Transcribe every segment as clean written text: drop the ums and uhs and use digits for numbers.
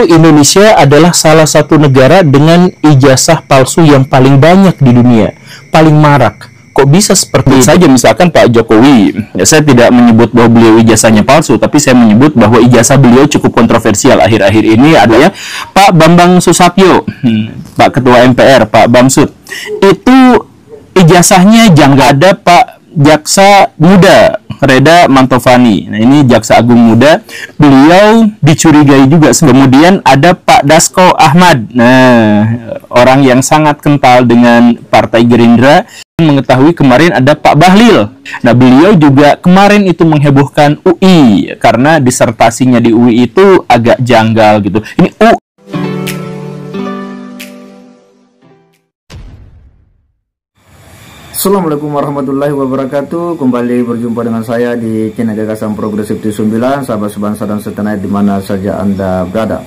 Indonesia adalah salah satu negara dengan ijazah palsu yang paling banyak di dunia, paling marak. Kok bisa seperti itu? Saja misalkan Pak Jokowi, ya, saya tidak menyebut bahwa beliau ijazahnya palsu, tapi saya menyebut bahwa ijazah beliau cukup kontroversial akhir-akhir ini adalah Pak Bambang Susatyo, Pak Ketua MPR, Pak Bamsud. Itu ijazahnya janggal. Ada Pak Jaksa Muda Reda Mantovani. Nah, ini Jaksa Agung Muda. Beliau dicurigai juga. Kemudian ada Pak Dasko Ahmad. Nah, orang yang sangat kental dengan Partai Gerindra. Mengetahui kemarin ada Pak Bahlil. Nah, beliau juga kemarin itu menghebohkan UI karena disertasinya di UI itu agak janggal gitu. Ini Assalamualaikum warahmatullahi wabarakatuh. Kembali berjumpa dengan saya di channel Gagasan Progresif T9, sahabat sebangsa dan setanah di mana saja Anda berada.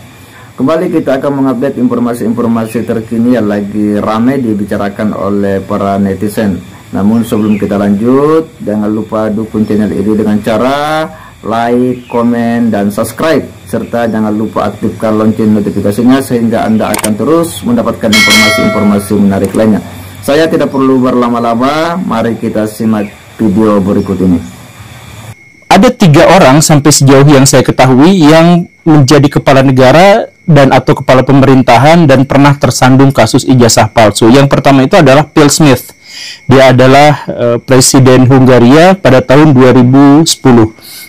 Kembali kita akan mengupdate informasi-informasi terkini yang lagi ramai dibicarakan oleh para netizen. Namun sebelum kita lanjut, jangan lupa dukung channel ini dengan cara like, komen, dan subscribe. Serta jangan lupa aktifkan lonceng notifikasinya sehingga Anda akan terus mendapatkan informasi-informasi menarik lainnya. Saya tidak perlu berlama-lama, mari kita simak video berikut ini. Ada 3 orang sampai sejauh yang saya ketahui yang menjadi kepala negara dan atau kepala pemerintahan dan pernah tersandung kasus ijazah palsu. Yang pertama itu adalah Phil Smith. Dia adalah presiden Hungaria pada tahun 2010.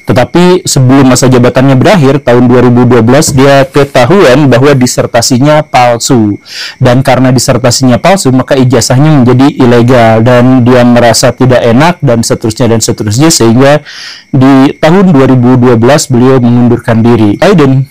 Tetapi sebelum masa jabatannya berakhir, tahun 2012, dia ketahuan bahwa disertasinya palsu. Dan karena disertasinya palsu, maka ijazahnya menjadi ilegal. Dan dia merasa tidak enak, dan seterusnya, sehingga di tahun 2012, beliau mengundurkan diri. Biden,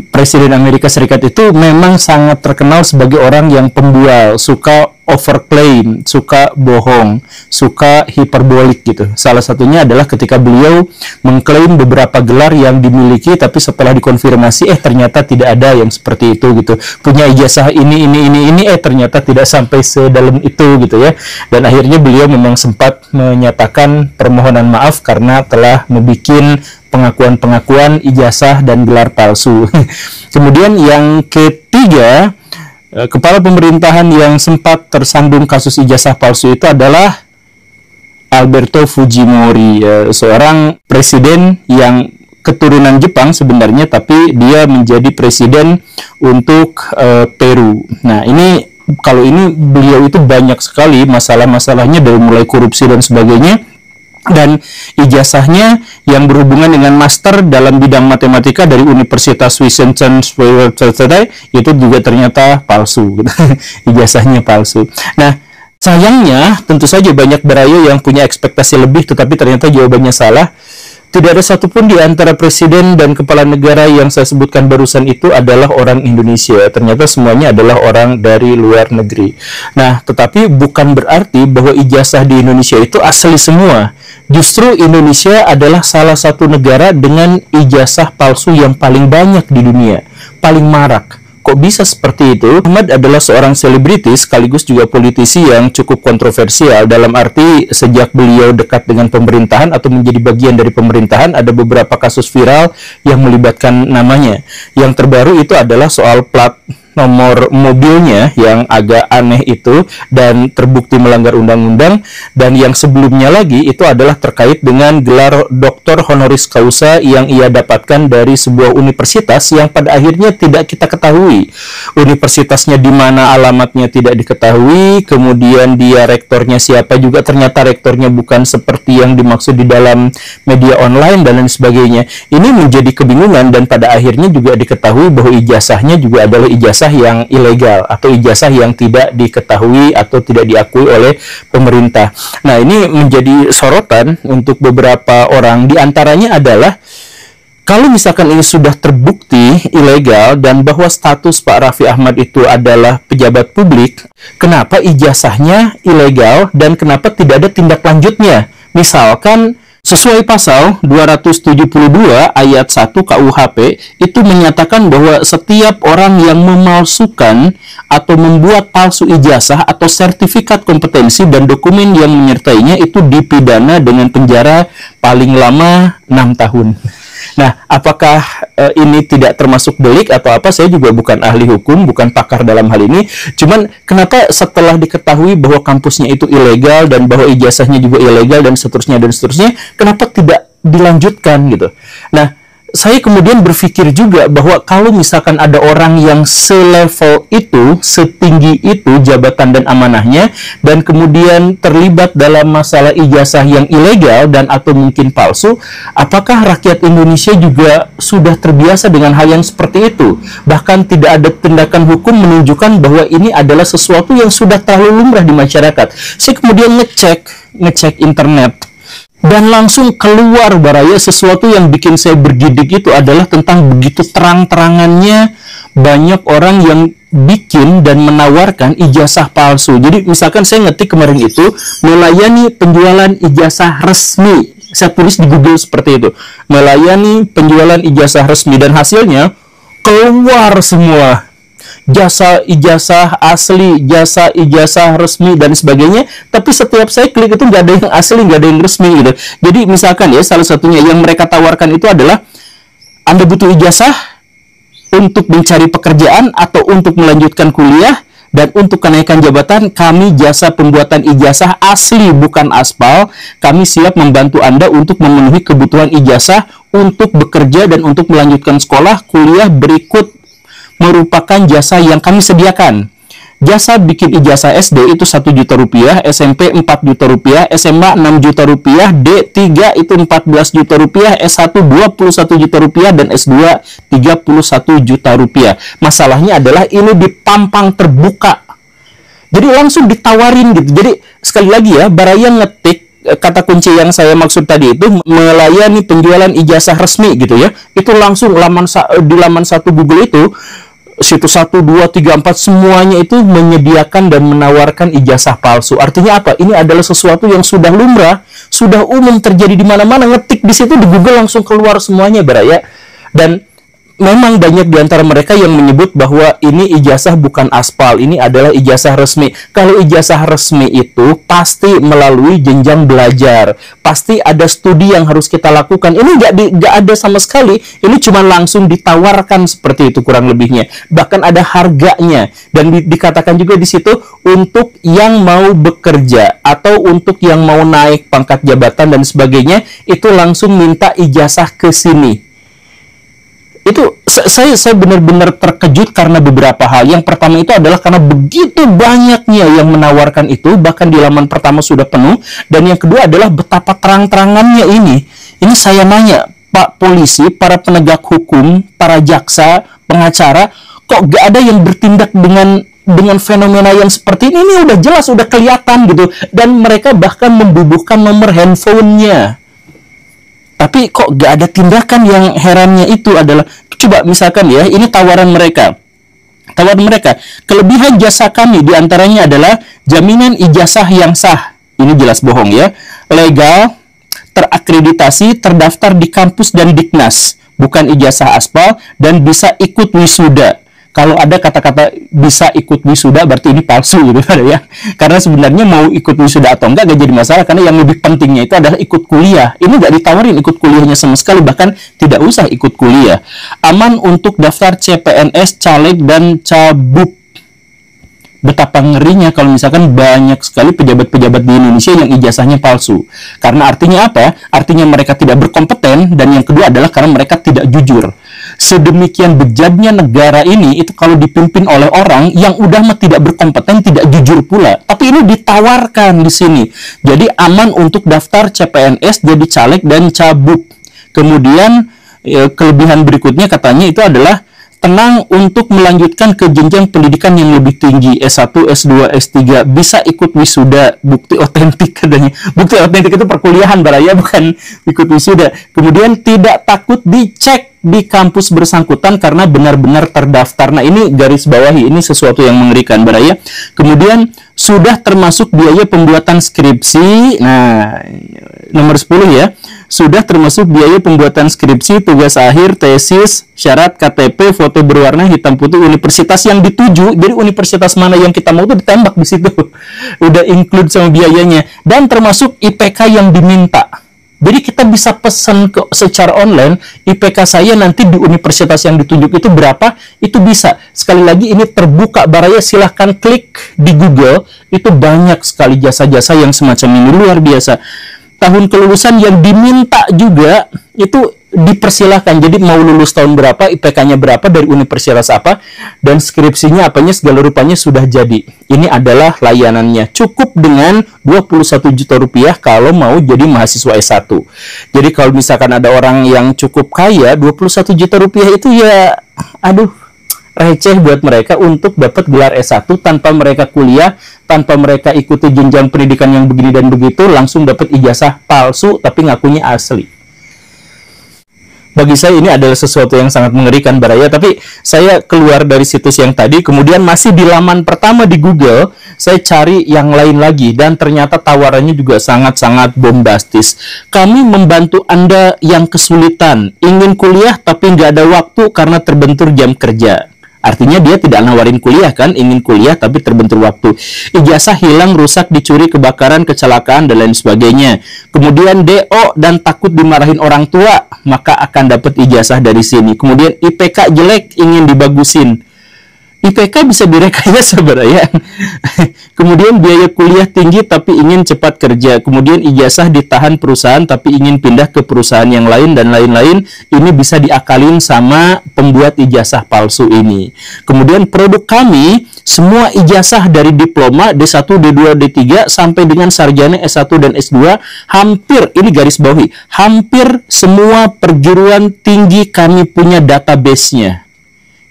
Presiden Amerika Serikat itu memang sangat terkenal sebagai orang yang pembual, suka overclaim, suka bohong, suka hiperbolik gitu. Salah satunya adalah ketika beliau mengklaim beberapa gelar yang dimiliki, tapi setelah dikonfirmasi ternyata tidak ada yang seperti itu gitu. Punya ijazah ini ternyata tidak sampai sedalam itu gitu ya. Dan akhirnya beliau memang sempat menyatakan permohonan maaf karena telah membuat pengakuan-pengakuan ijazah dan gelar palsu. Kemudian yang ketiga, kepala pemerintahan yang sempat tersandung kasus ijazah palsu itu adalah Alberto Fujimori, seorang presiden yang keturunan Jepang sebenarnya, tapi dia menjadi presiden untuk Peru. Nah, kalau ini beliau itu banyak sekali masalah-masalahnya, dari mulai korupsi dan sebagainya. Dan ijazahnya yang berhubungan dengan master dalam bidang matematika dari Universitas Wisconsin itu juga ternyata palsu. Ijazahnya palsu. Nah, sayangnya tentu saja banyak berayu yang punya ekspektasi lebih, tetapi ternyata jawabannya salah. Tidak ada satupun di antara presiden dan kepala negara yang saya sebutkan barusan itu adalah orang Indonesia. Ternyata semuanya adalah orang dari luar negeri. Nah, tetapi bukan berarti bahwa ijazah di Indonesia itu asli semua. Justru Indonesia adalah salah satu negara dengan ijazah palsu yang paling banyak di dunia, paling marak. Kok bisa seperti itu? Ahmad adalah seorang selebriti sekaligus juga politisi yang cukup kontroversial, dalam arti sejak beliau dekat dengan pemerintahan atau menjadi bagian dari pemerintahan, ada beberapa kasus viral yang melibatkan namanya. Yang terbaru itu adalah soal plat nomor mobilnya yang agak aneh itu dan terbukti melanggar undang-undang. Dan yang sebelumnya lagi itu adalah terkait dengan gelar doktor honoris causa yang ia dapatkan dari sebuah universitas yang pada akhirnya tidak kita ketahui universitasnya di mana, alamatnya tidak diketahui, kemudian dia rektornya siapa juga ternyata rektornya bukan seperti yang dimaksud di dalam media online dan lain sebagainya. Ini menjadi kebingungan dan pada akhirnya juga diketahui bahwa ijazahnya juga adalah ijazah yang ilegal atau ijazah yang tidak diketahui atau tidak diakui oleh pemerintah. Nah, ini menjadi sorotan untuk beberapa orang. Di antaranya adalah kalau misalkan ini sudah terbukti ilegal dan bahwa status Pak Raffi Ahmad itu adalah pejabat publik, kenapa ijazahnya ilegal dan kenapa tidak ada tindak lanjutnya? Misalkan sesuai pasal 272 ayat 1 KUHP itu menyatakan bahwa setiap orang yang memalsukan atau membuat palsu ijazah atau sertifikat kompetensi dan dokumen yang menyertainya itu dipidana dengan penjara paling lama 6 tahun. Nah, apakah ini tidak termasuk delik atau apa? Saya juga bukan ahli hukum, bukan pakar dalam hal ini. Cuman kenapa setelah diketahui bahwa kampusnya itu ilegal dan bahwa ijazahnya juga ilegal dan seterusnya, kenapa tidak dilanjutkan gitu? Nah, saya kemudian berpikir juga bahwa kalau misalkan ada orang yang selevel itu, setinggi itu jabatan dan amanahnya, dan kemudian terlibat dalam masalah ijazah yang ilegal dan atau mungkin palsu, apakah rakyat Indonesia juga sudah terbiasa dengan hal yang seperti itu? Bahkan tidak ada tindakan hukum menunjukkan bahwa ini adalah sesuatu yang sudah terlalu lumrah di masyarakat. Saya kemudian ngecek internet, dan langsung keluar baraya sesuatu yang bikin saya bergidik itu adalah tentang begitu terang-terangannya banyak orang yang bikin dan menawarkan ijazah palsu. Jadi misalkan saya ngetik kemarin itu melayani penjualan ijazah resmi. Saya tulis di Google seperti itu. Melayani penjualan ijazah resmi, dan hasilnya keluar semua. Jasa ijazah asli, jasa ijazah resmi dan sebagainya. Tapi setiap saya klik itu nggak ada yang asli, nggak ada yang resmi gitu. Jadi misalkan ya, salah satunya yang mereka tawarkan itu adalah Anda butuh ijazah untuk mencari pekerjaan atau untuk melanjutkan kuliah, dan untuk kenaikan jabatan kami jasa pembuatan ijazah asli bukan aspal. Kami siap membantu Anda untuk memenuhi kebutuhan ijazah untuk bekerja dan untuk melanjutkan sekolah kuliah berikut merupakan jasa yang kami sediakan. Jasa bikin ijazah SD itu 1 juta rupiah, SMP 4 juta rupiah, SMA 6 juta rupiah, D3 itu 14 juta rupiah, S1 21 juta rupiah, dan S2 31 juta rupiah. Masalahnya adalah ini dipampang terbuka. Jadi langsung ditawarin gitu. Jadi sekali lagi ya, baraya ngetik kata kunci yang saya maksud tadi itu melayani penjualan ijazah resmi gitu ya. Itu langsung di laman 1 Google itu, situs 1, 2, 3, 4 semuanya itu menyediakan dan menawarkan ijazah palsu. Artinya apa? Ini adalah sesuatu yang sudah lumrah, sudah umum terjadi di mana-mana. Ngetik di situ di Google langsung keluar semuanya baraya. Dan memang banyak di antara mereka yang menyebut bahwa ini ijazah bukan aspal, ini adalah ijazah resmi. Kalau ijazah resmi itu pasti melalui jenjang belajar, pasti ada studi yang harus kita lakukan. Ini nggak ada sama sekali. Ini cuma langsung ditawarkan seperti itu kurang lebihnya. Bahkan ada harganya, dan dikatakan juga di situ untuk yang mau bekerja atau untuk yang mau naik pangkat jabatan dan sebagainya, itu langsung minta ijazah ke sini. Itu saya benar-benar terkejut karena beberapa hal. Yang pertama itu adalah karena begitu banyaknya yang menawarkan itu, bahkan di laman pertama sudah penuh. Dan yang kedua adalah betapa terang-terangannya ini. Ini saya nanya, Pak Polisi, para penegak hukum, para jaksa, pengacara, kok gak ada yang bertindak dengan fenomena yang seperti ini? Ini udah jelas, udah kelihatan gitu. Dan mereka bahkan membubuhkan nomor handphonenya. Tapi kok gak ada tindakan. Yang herannya itu adalah, coba misalkan ya, ini tawaran mereka. Kelebihan jasa kami diantaranya adalah jaminan ijazah yang sah. Ini jelas bohong ya. Legal, terakreditasi, terdaftar di kampus dan Diknas. Bukan ijazah aspal, dan bisa ikut wisuda. Kalau ada kata-kata bisa ikut wisuda, berarti ini palsu gitu ya. Karena sebenarnya mau ikut wisuda atau enggak gak jadi masalah, karena yang lebih pentingnya itu adalah ikut kuliah. Ini nggak ditawarin ikut kuliahnya sama sekali, bahkan tidak usah ikut kuliah. Aman untuk daftar CPNS, caleg, dan cabub. Betapa ngerinya kalau misalkan banyak sekali pejabat-pejabat di Indonesia yang ijazahnya palsu. Karena artinya apa? Artinya mereka tidak berkompeten, dan yang kedua adalah karena mereka tidak jujur. Sedemikian bejatnya negara ini itu kalau dipimpin oleh orang yang udah tidak berkompeten, tidak jujur pula. Tapi ini ditawarkan di sini. Jadi aman untuk daftar CPNS, jadi caleg dan cabub. Kemudian kelebihan berikutnya katanya itu adalah tenang untuk melanjutkan ke jenjang pendidikan yang lebih tinggi, S1, S2, S3, bisa ikut wisuda, bukti otentik katanya. Bukti otentik itu perkuliahan baraya, bukan ikut wisuda. Kemudian tidak takut dicek di kampus bersangkutan karena benar-benar terdaftar. Nah, ini garis bawahi, ini sesuatu yang mengerikan baraya. Kemudian sudah termasuk biaya pembuatan skripsi. Nah, nomor 10 ya. Sudah termasuk biaya pembuatan skripsi, tugas akhir, tesis, syarat KTP, foto berwarna hitam putih, universitas yang dituju. Jadi universitas mana yang kita mau itu ditembak di situ. Udah include sama biayanya, dan termasuk IPK yang diminta. Jadi kita bisa pesan secara online, IPK saya nanti di universitas yang ditunjuk itu berapa, itu bisa. Sekali lagi ini terbuka baraya, silahkan klik di Google, itu banyak sekali jasa-jasa yang semacam ini, luar biasa. Tahun kelulusan yang diminta juga itu dipersilahkan. Jadi mau lulus tahun berapa, IPK-nya berapa, dari universitas apa, dan skripsinya apanya, segala rupanya sudah jadi. Ini adalah layanannya. Cukup dengan 21 juta rupiah kalau mau jadi mahasiswa S1. Jadi kalau misalkan ada orang yang cukup kaya, 21 juta rupiah itu ya, aduh, receh buat mereka untuk dapat gelar S1 tanpa mereka kuliah, tanpa mereka ikuti jenjang pendidikan yang begini dan begitu, langsung dapat ijazah palsu tapi ngakunya asli. Bagi saya ini adalah sesuatu yang sangat mengerikan, baraya. Tapi saya keluar dari situs yang tadi, kemudian masih di laman pertama di Google, saya cari yang lain lagi, dan ternyata tawarannya juga sangat-sangat bombastis. Kami membantu Anda yang kesulitan, ingin kuliah tapi nggak ada waktu karena terbentur jam kerja. Artinya dia tidak nawarin kuliah kan, ingin kuliah tapi terbentur waktu. Ijazah hilang, rusak, dicuri, kebakaran, kecelakaan, dan lain sebagainya. Kemudian DO dan takut dimarahin orang tua, maka akan dapat ijazah dari sini. Kemudian IPK jelek, ingin dibagusin. IPK bisa direkayasa, baraya. Kemudian biaya kuliah tinggi tapi ingin cepat kerja. Kemudian ijazah ditahan perusahaan tapi ingin pindah ke perusahaan yang lain dan lain-lain. Ini bisa diakalin sama pembuat ijazah palsu ini. Kemudian produk kami, semua ijazah dari diploma D1, D2, D3 sampai dengan sarjana S1 dan S2, hampir, ini garis bawahi, hampir semua perguruan tinggi kami punya database-nya.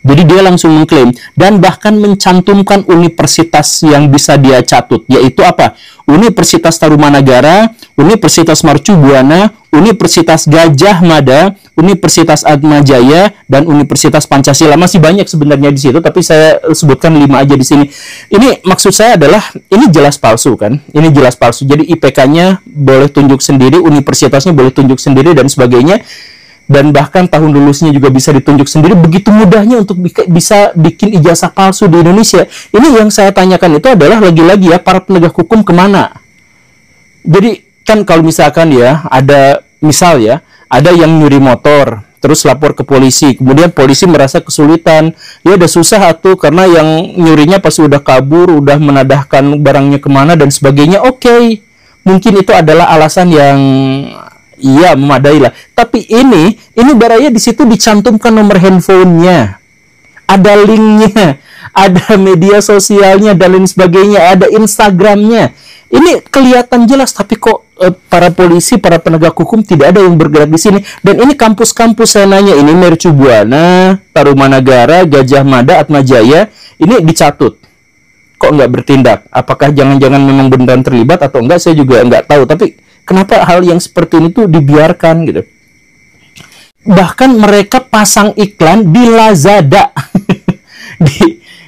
Jadi dia langsung mengklaim dan bahkan mencantumkan universitas yang bisa dia catut, yaitu apa? Universitas Tarumanagara, Universitas Mercu Buana, Universitas Gajah Mada, Universitas Atmajaya, dan Universitas Pancasila. Masih banyak sebenarnya di situ, tapi saya sebutkan 5 aja di sini. Ini maksud saya adalah ini jelas palsu kan? Ini jelas palsu. Jadi IPK-nya boleh tunjuk sendiri, universitasnya boleh tunjuk sendiri dan sebagainya. Dan bahkan tahun lulusnya juga bisa ditunjuk sendiri. Begitu mudahnya untuk bisa bikin ijazah palsu di Indonesia. Ini yang saya tanyakan itu adalah lagi-lagi ya, para penegak hukum kemana? Jadi kan kalau misalkan ya ada, misal ya, ada yang nyuri motor terus lapor ke polisi, kemudian polisi merasa kesulitan, ya udah susah atuh karena yang nyurinya pas udah kabur, udah menadahkan barangnya kemana dan sebagainya. Oke, mungkin itu adalah alasan yang iya memadai lah. Tapi ini baraya di situ dicantumkan nomor handphonenya, ada linknya, ada media sosialnya dan lain sebagainya, ada Instagramnya. Ini kelihatan jelas, tapi kok para polisi, para penegak hukum tidak ada yang bergerak di sini. Dan ini kampus-kampus, saya nanya, ini Mercu Buana, Tarumanagara, Gajah Mada, Atmajaya, ini dicatut. Kok nggak bertindak? Apakah jangan-jangan memang beneran terlibat atau enggak? Saya juga nggak tahu. Tapi kenapa hal yang seperti ini tuh dibiarkan gitu? Bahkan mereka pasang iklan di Lazada,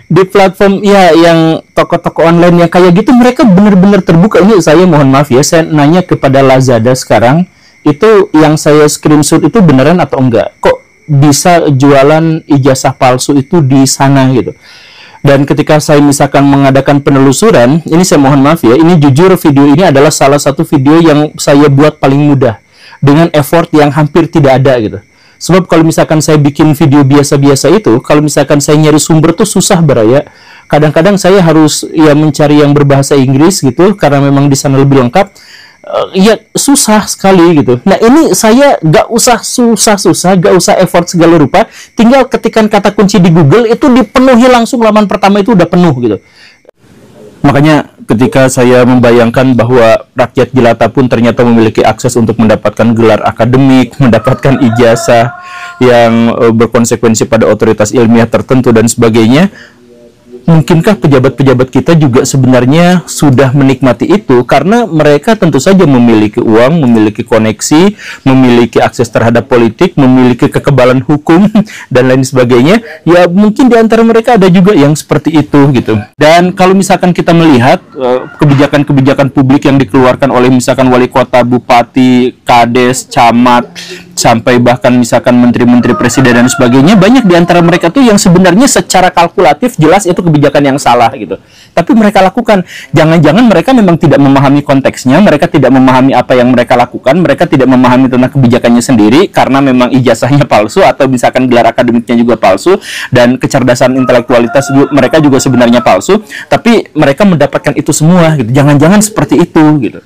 di platform ya yang toko-toko online yang kayak gitu, mereka benar-benar terbuka. Ini saya mohon maaf ya, saya nanya kepada Lazada sekarang, itu yang saya screenshot itu beneran atau enggak? Kok bisa jualan ijazah palsu itu di sana gitu? Dan ketika saya misalkan mengadakan penelusuran, ini saya mohon maaf ya, ini jujur video ini adalah salah satu video yang saya buat paling mudah, dengan effort yang hampir tidak ada gitu. Sebab kalau misalkan saya bikin video biasa-biasa itu, kalau misalkan saya nyari sumber tuh susah baraya. Kadang-kadang saya harus ya mencari yang berbahasa Inggris gitu, karena memang di sana lebih lengkap. Ya susah sekali gitu. Nah ini saya gak usah susah-susah, gak usah effort segala rupa, tinggal ketikan kata kunci di Google, itu dipenuhi langsung, laman pertama itu udah penuh gitu. Makanya ketika saya membayangkan bahwa rakyat jelata pun ternyata memiliki akses untuk mendapatkan gelar akademik, mendapatkan ijazah yang berkonsekuensi pada otoritas ilmiah tertentu dan sebagainya, mungkinkah pejabat-pejabat kita juga sebenarnya sudah menikmati itu? Karena mereka tentu saja memiliki uang, memiliki koneksi, memiliki akses terhadap politik, memiliki kekebalan hukum, dan lain sebagainya. Ya mungkin di antara mereka ada juga yang seperti itu gitu. Dan kalau misalkan kita melihat kebijakan-kebijakan publik yang dikeluarkan oleh misalkan wali kota, bupati, kades, camat, sampai bahkan misalkan menteri-menteri presiden dan sebagainya, banyak di antara mereka tuh yang sebenarnya secara kalkulatif jelas itu kebijakan yang salah gitu. Tapi mereka lakukan. Jangan-jangan mereka memang tidak memahami konteksnya, mereka tidak memahami apa yang mereka lakukan, mereka tidak memahami tentang kebijakannya sendiri karena memang ijazahnya palsu atau misalkan gelar akademiknya juga palsu dan kecerdasan intelektualitas mereka juga sebenarnya palsu, tapi mereka mendapatkan itu semua gitu. Jangan-jangan seperti itu gitu.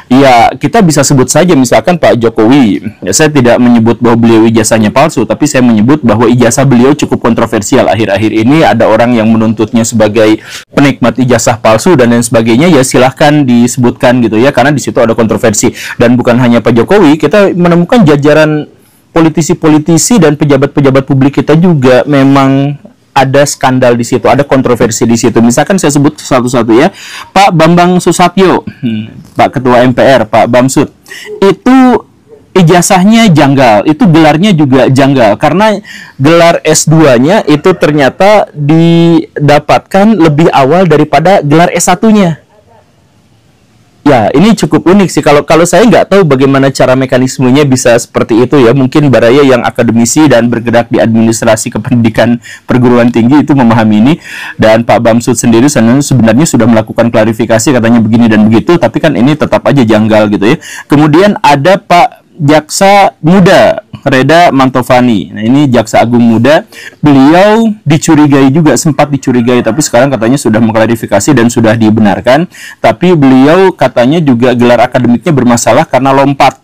Ya, kita bisa sebut saja misalkan Pak Jokowi. Ya, saya tidak menyebut bahwa beliau ijazahnya palsu, tapi saya menyebut bahwa ijazah beliau cukup kontroversial akhir-akhir ini. Ada orang yang menuntutnya sebagai penikmat ijazah palsu dan lain sebagainya. Ya silahkan disebutkan gitu ya, karena di situ ada kontroversi. Dan bukan hanya Pak Jokowi, kita menemukan jajaran politisi-politisi dan pejabat-pejabat publik kita juga memang ada skandal di situ, ada kontroversi di situ. Misalkan saya sebut satu-satu ya, Pak Bambang Susatyo, Pak Ketua MPR, Pak Bamsud, itu ijazahnya janggal, itu gelarnya juga janggal, karena gelar S2-nya itu ternyata didapatkan lebih awal daripada gelar S1-nya. Ya, ini cukup unik sih. Kalau saya nggak tahu bagaimana cara mekanismenya bisa seperti itu ya. Mungkin Baraya yang akademisi dan bergerak di administrasi kependidikan perguruan tinggi itu memahami ini. Dan Pak Bamsud sendiri sebenarnya sudah melakukan klarifikasi, katanya begini dan begitu. Tapi kan ini tetap aja janggal gitu ya. Kemudian ada Pak Jaksa Muda Reda Mantovani. Nah, ini Jaksa Agung Muda. Beliau dicurigai juga, sempat dicurigai, tapi sekarang katanya sudah mengklarifikasi dan sudah dibenarkan. Tapi beliau katanya juga gelar akademiknya bermasalah karena lompat.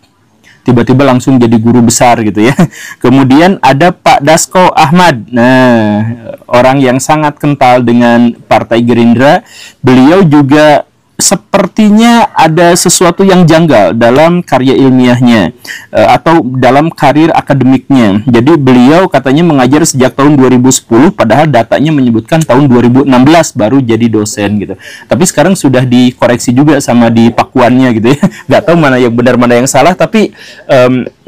Tiba-tiba langsung jadi guru besar gitu ya. Kemudian ada Pak Dasko Ahmad. Nah, orang yang sangat kental dengan Partai Gerindra. Beliau juga sepertinya ada sesuatu yang janggal dalam karya ilmiahnya atau dalam karir akademiknya. Jadi beliau katanya mengajar sejak tahun 2010, padahal datanya menyebutkan tahun 2016 baru jadi dosen gitu. Tapi sekarang sudah dikoreksi juga sama di pakuannya gitu ya. Nggak tahu mana yang benar mana yang salah, tapi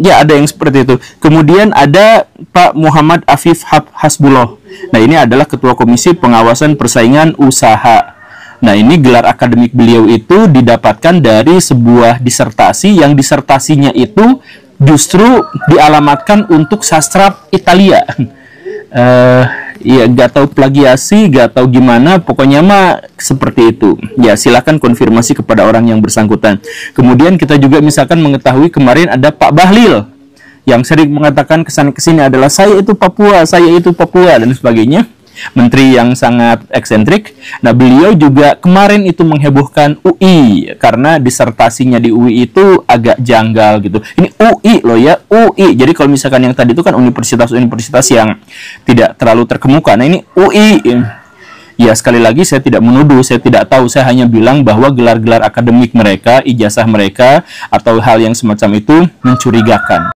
ya ada yang seperti itu. Kemudian ada Pak Muhammad Afif Hasbullah. Nah, ini adalah Ketua Komisi Pengawasan Persaingan Usaha. Nah, ini gelar akademik beliau itu didapatkan dari sebuah disertasi yang disertasinya itu justru dialamatkan untuk sastra Italia. Ya nggak tahu plagiasi, nggak tahu gimana, pokoknya mah seperti itu. Ya silakan konfirmasi kepada orang yang bersangkutan. Kemudian kita juga misalkan mengetahui kemarin ada Pak Bahlil yang sering mengatakan kesana-kesini adalah saya itu Papua dan sebagainya. Menteri yang sangat eksentrik. Nah, beliau juga kemarin itu menghebohkan UI karena disertasinya di UI itu agak janggal gitu. Ini UI loh ya, UI. Jadi kalau misalkan yang tadi itu kan universitas-universitas yang tidak terlalu terkemuka. Nah, ini UI. Ya, sekali lagi saya tidak menuduh, saya tidak tahu, saya hanya bilang bahwa gelar-gelar akademik mereka, ijazah mereka atau hal yang semacam itu mencurigakan.